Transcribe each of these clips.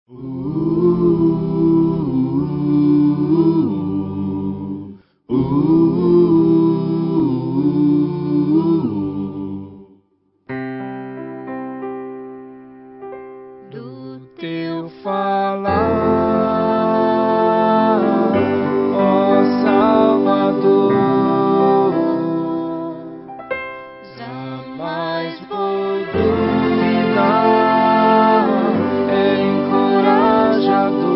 Do teu falar, ó Salvador, jamais vou duvidar, é encorajador.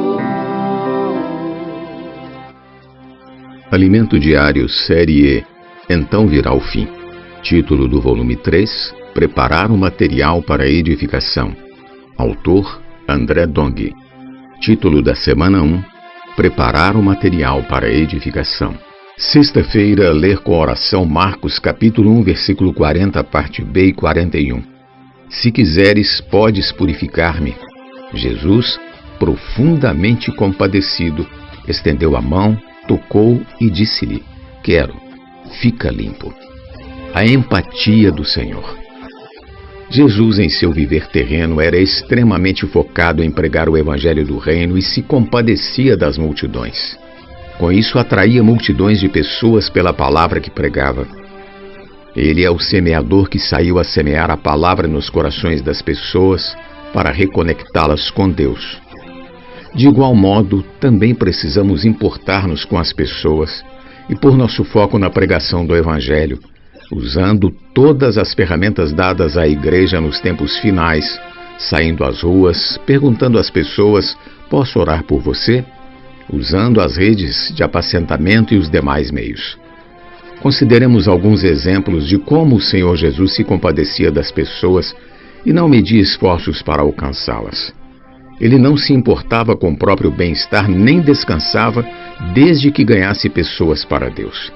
Alimento Diário, Série E, Então Virá o Fim. Título do volume 3, Preparar o Material para a Edificação. Autor, André Dong. Título da Semana 1, Preparar o Material para a Edificação. Sexta-feira, ler com oração Marcos capítulo 1, versículo 40, parte B e 41. Se quiseres, podes purificar-me. Jesus, profundamente compadecido, estendeu a mão, tocou e disse-lhe: quero, fica limpo. A empatia do Senhor. Jesus, em seu viver terreno, era extremamente focado em pregar o evangelho do reino e se compadecia das multidões. Com isso, atraía multidões de pessoas pela palavra que pregava. Ele é o semeador que saiu a semear a palavra nos corações das pessoas para reconectá-las com Deus. De igual modo, também precisamos importar-nos com as pessoas e pôr nosso foco na pregação do evangelho, usando todas as ferramentas dadas à igreja nos tempos finais, saindo às ruas, perguntando às pessoas: posso orar por você? Usando as redes de apacentamento e os demais meios. Consideremos alguns exemplos de como o Senhor Jesus se compadecia das pessoas e não media esforços para alcançá-las. Ele não se importava com o próprio bem-estar nem descansava desde que ganhasse pessoas para Deus.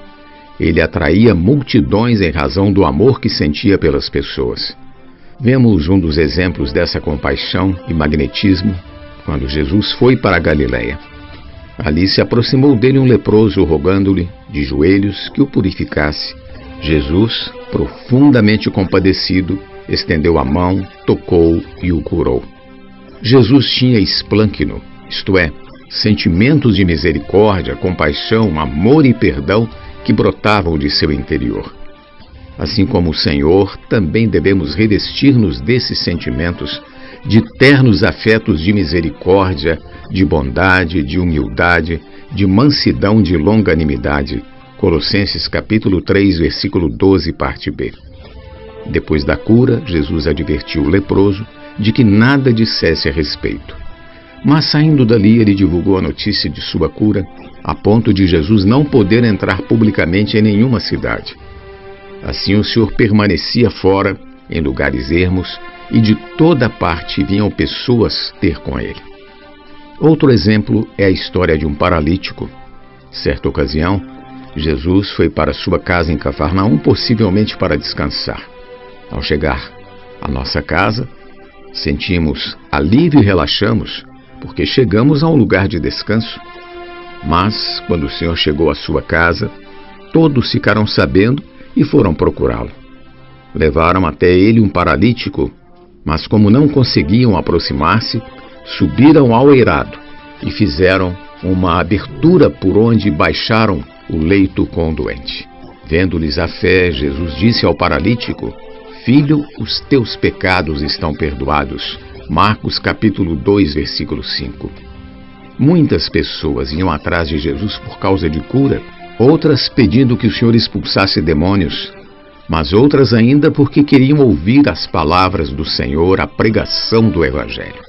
Ele atraía multidões em razão do amor que sentia pelas pessoas. Vemos um dos exemplos dessa compaixão e magnetismo quando Jesus foi para a Galileia. Ali se aproximou dele um leproso, rogando-lhe, de joelhos, que o purificasse. Jesus, profundamente compadecido, estendeu a mão, tocou e o curou. Jesus tinha esplâncno, isto é, sentimentos de misericórdia, compaixão, amor e perdão que brotavam de seu interior. Assim como o Senhor, também devemos revestir-nos desses sentimentos, de ternos afetos de misericórdia, de bondade, de humildade, de mansidão, de longanimidade. Colossenses capítulo 3, versículo 12, parte B. Depois da cura, Jesus advertiu o leproso de que nada dissesse a respeito. Mas saindo dali, ele divulgou a notícia de sua cura, a ponto de Jesus não poder entrar publicamente em nenhuma cidade. Assim o Senhor permanecia fora, em lugares ermos, e de toda parte vinham pessoas ter com ele. Outro exemplo é a história de um paralítico. Certa ocasião, Jesus foi para sua casa em Cafarnaum, possivelmente para descansar. Ao chegar à nossa casa, sentimos alívio e relaxamos, porque chegamos a um lugar de descanso. Mas, quando o Senhor chegou à sua casa, todos ficaram sabendo e foram procurá-lo. Levaram até ele um paralítico, mas como não conseguiam aproximar-se, subiram ao eirado e fizeram uma abertura por onde baixaram o leito com o doente. Vendo-lhes a fé, Jesus disse ao paralítico: filho, os teus pecados estão perdoados. Marcos capítulo 2, versículo 5. Muitas pessoas iam atrás de Jesus por causa de cura, outras pedindo que o Senhor expulsasse demônios, mas outras ainda porque queriam ouvir as palavras do Senhor, a pregação do Evangelho.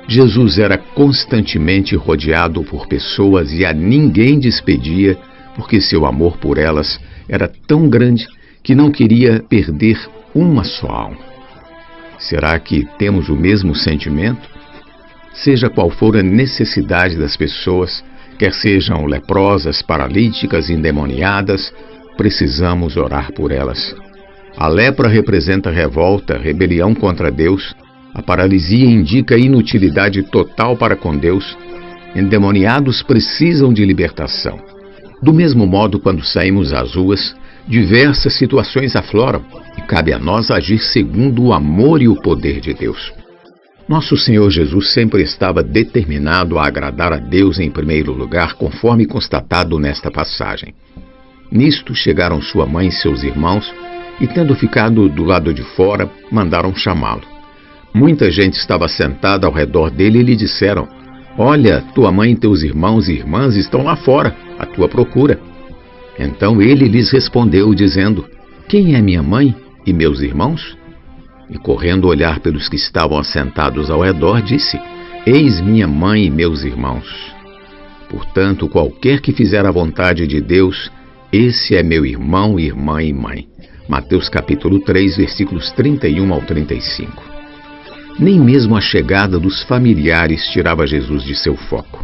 Jesus era constantemente rodeado por pessoas e a ninguém despedia, porque seu amor por elas era tão grande que não queria perder uma só alma. Será que temos o mesmo sentimento? Seja qual for a necessidade das pessoas, quer sejam leprosas, paralíticas, endemoniadas, precisamos orar por elas. A lepra representa revolta, rebelião contra Deus. A paralisia indica inutilidade total para com Deus. Endemoniados precisam de libertação. Do mesmo modo, quando saímos às ruas, diversas situações afloram e cabe a nós agir segundo o amor e o poder de Deus. Nosso Senhor Jesus sempre estava determinado a agradar a Deus em primeiro lugar, conforme constatado nesta passagem. Nisto chegaram sua mãe e seus irmãos, e tendo ficado do lado de fora, mandaram chamá-lo. Muita gente estava sentada ao redor dele e lhe disseram: Olha, tua mãe e teus irmãos e irmãs estão lá fora, à tua procura. Então ele lhes respondeu, dizendo: Quem é minha mãe e meus irmãos? E correndo olhar pelos que estavam assentados ao redor, disse: Eis minha mãe e meus irmãos. Portanto, qualquer que fizer a vontade de Deus, esse é meu irmão, irmã e mãe. Mateus capítulo 3, versículos 31 ao 35. Nem mesmo a chegada dos familiares tirava Jesus de seu foco.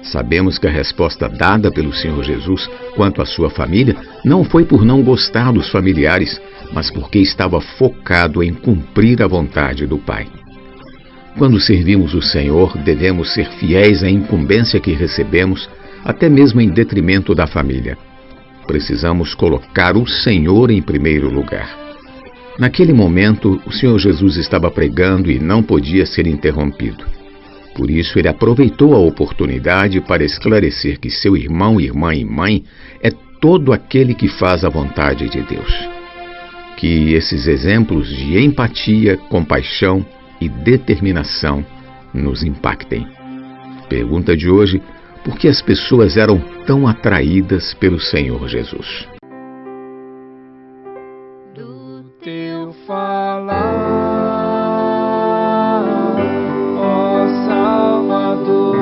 Sabemos que a resposta dada pelo Senhor Jesus quanto à sua família não foi por não gostar dos familiares, mas porque estava focado em cumprir a vontade do Pai. Quando servimos o Senhor, devemos ser fiéis à incumbência que recebemos, até mesmo em detrimento da família. Precisamos colocar o Senhor em primeiro lugar. Naquele momento, o Senhor Jesus estava pregando e não podia ser interrompido. Por isso, ele aproveitou a oportunidade para esclarecer que seu irmão, irmã e mãe é todo aquele que faz a vontade de Deus. Que esses exemplos de empatia, compaixão e determinação nos impactem. Pergunta de hoje: por que as pessoas eram tão atraídas pelo Senhor Jesus? Do teu falar, ó Salvador,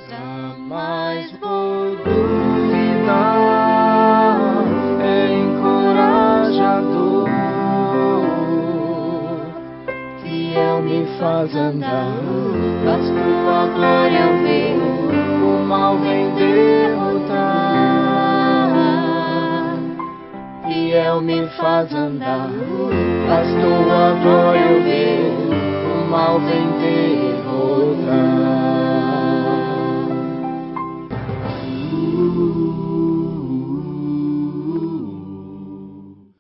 jamais vou duvidar, é encorajador, fiel me faz andar, faz tua glória eu ver, o mal vem derrotar. Fiel me faz andar, faz tua glória eu ver, o mal vem derrotar.